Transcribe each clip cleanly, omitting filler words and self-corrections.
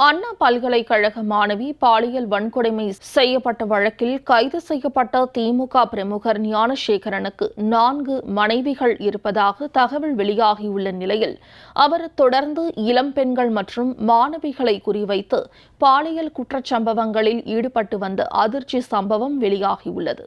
அண்ணா பல்கலைக்கழக மாணவி பாலியல் வன்கொடுமை செய்யப்பட்ட வழக்கில் கைது செய்யப்பட்ட திமுக பிரமுகர் ஞானசேகரனுக்கு 4 மனைவிகள் இருப்பதாக தகவல் வெளியாகியுள்ள நிலையில் அவர் தொடர்ந்து இளம் பெண்கள் மற்றும் மாணவிகளை குறிவைத்து பாலியல் குற்றச்சம்பவங்களில் ஈடுபட்டு வந்த அதிர்ச்சி சம்பவம் வெளியாகியுள்ளது.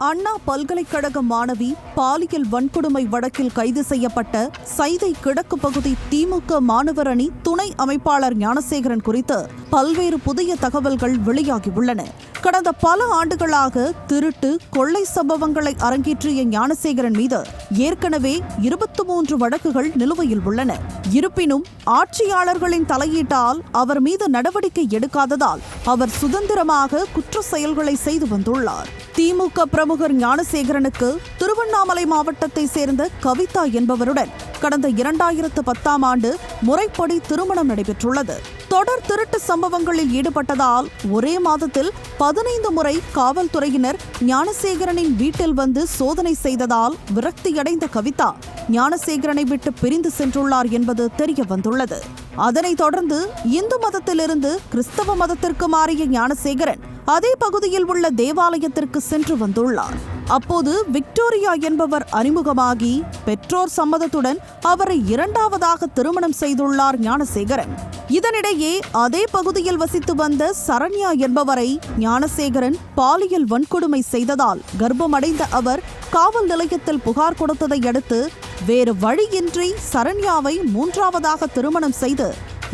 அண்ணா பல்கலைக்கழக மாணவி பாலியல் வன்கொடுமை வழக்கில் கைது செய்யப்பட்ட சைதை கிழக்கு பகுதி திமுக மாணவர் அணி துணை அமைப்பாளர் ஞானசேகரன் குறித்து பல்வேறு புதிய தகவல்கள் வெளியாகியுள்ளன. கடந்த பல ஆண்டுகளாக திருட்டு, கொள்ளை சம்பவங்களை அரங்கேற்றிய ஞானசேகரன் மீது ஏற்கனவே 23 வழக்குகள் நிலுவையில் உள்ளன. இருப்பினும் ஆட்சியாளர்களின் தலையீட்டால் அவர் மீது நடவடிக்கை எடுக்காததால் அவர் சுதந்திரமாக குற்ற செயல்களை செய்து வந்துள்ளார். திமுக பிரமுகர் ஞானசேகரனுக்கு திருவண்ணாமலை மாவட்டத்தை சேர்ந்த கவிதா என்பவருடன் கடந்த 2010ஆம் ஆண்டு முறைப்படி திருமணம் நடைபெற்றுள்ளது. தொடர் திருட்டு சம்பவங்களில் ஈடுபட்டதால் ஒரே மாதத்தில் 15 முறை காவல்துறையினர் ஞானசேகரனின் வீட்டில் வந்து சோதனை செய்ததால் விரக்தியடைந்த கவிதா ஞானசேகரனை விட்டு பிரிந்து சென்றுள்ளார் என்பது தெரிய வந்துள்ளது. அதனைத் தொடர்ந்து இந்து மதத்திலிருந்து கிறிஸ்தவ மதத்திற்கு மாறிய ஞானசேகரன் அதே பகுதியில் உள்ள தேவாலயத்திற்கு சென்று வந்துள்ளார். அப்போது விக்டோரியா என்பவர் அறிமுகமாகி பெற்றோர் சம்மதத்துடன் அவரை 2வதாக திருமணம் செய்துள்ளார் ஞானசேகரன். இதனிடையே அதே பகுதியில் வசித்து வந்த சரண்யா என்பவரை ஞானசேகரன் பாலியல் வன்கொடுமை செய்ததால் கர்ப்பமடைந்த அவர் காவல் நிலையத்தில் புகார் கொடுத்ததை அடுத்து வேறு வழியின்றி சரண்யாவை 3வதாக திருமணம் செய்து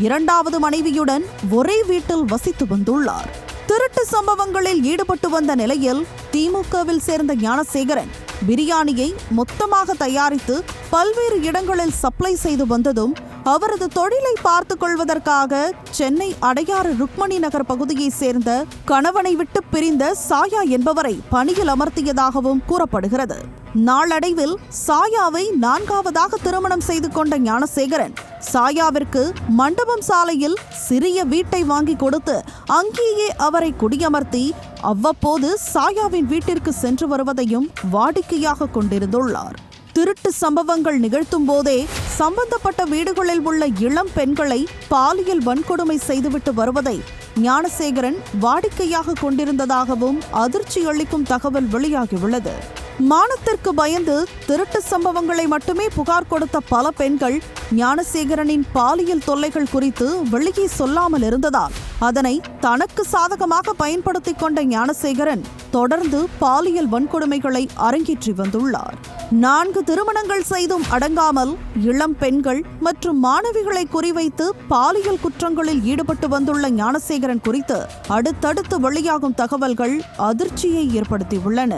2வது மனைவியுடன் ஒரே வீட்டில் வசித்து வந்துள்ளார். திருட்டு சம்பவங்களில் ஈடுபட்டு வந்த நிலையில் திமுகவில் சேர்ந்த ஞானசேகரன் பிரியாணியை மொத்தமாக தயாரித்து பல்வேறு இடங்களில் சப்ளை செய்து வந்ததும் அவரது தொழிலை பார்த்துக் கொள்வதற்காக சென்னை அடையாறு ருக்மணி நகர் பகுதியைச் சேர்ந்த கணவனை விட்டு பிரிந்த சாயா என்பவரை பணியில் அமர்த்தியதாகவும் கூறப்படுகிறது. நாளடைவில் சாயாவை 4வதாக திருமணம் செய்து கொண்ட ஞானசேகரன் சாயாவிற்கு மண்டபம் சாலையில் சிறிய வீட்டை வாங்கி கொடுத்து அங்கேயே அவரை குடியமர்த்தி அவ்வப்போது சாயாவின் வீட்டிற்கு சென்று வருவதையும் வாடிக்கையாக கொண்டிருந்துள்ளார். திருட்டு சம்பவங்கள் நிகழ்த்தும் போதே சம்பந்தப்பட்ட வீடுகளில் உள்ள இளம் பெண்களை பாலியல் வன்கொடுமை செய்துவிட்டு வருவதை ஞானசேகரன் வாடிக்கையாக கொண்டிருந்ததாகவும் அதிர்ச்சி அளிக்கும் தகவல் வெளியாகியுள்ளது. மானத்திற்கு பயந்து திருட்டு சம்பவங்களை மட்டுமே புகார் கொடுத்த பல பெண்கள் ஞானசேகரனின் பாலியல் தொல்லைகள் குறித்து வெளியே சொல்லாமல் இருந்ததால் அதனை தனக்கு சாதகமாக பயன்படுத்திக் கொண்ட ஞானசேகரன் தொடர்ந்து பாலியல் வன்கொடுமைகளை அரங்கேற்றி வந்துள்ளார். 4 திருமணங்கள் செய்தும் அடங்காமல் இளம் பெண்கள் மற்றும் மாணவிகளை குறிவைத்து பாலியல் குற்றங்களில் ஈடுபட்டு வந்துள்ள ஞானசேகரன் குறித்து அடுத்தடுத்து வெளியாகும் தகவல்கள் அதிர்ச்சியை ஏற்படுத்தியுள்ளன.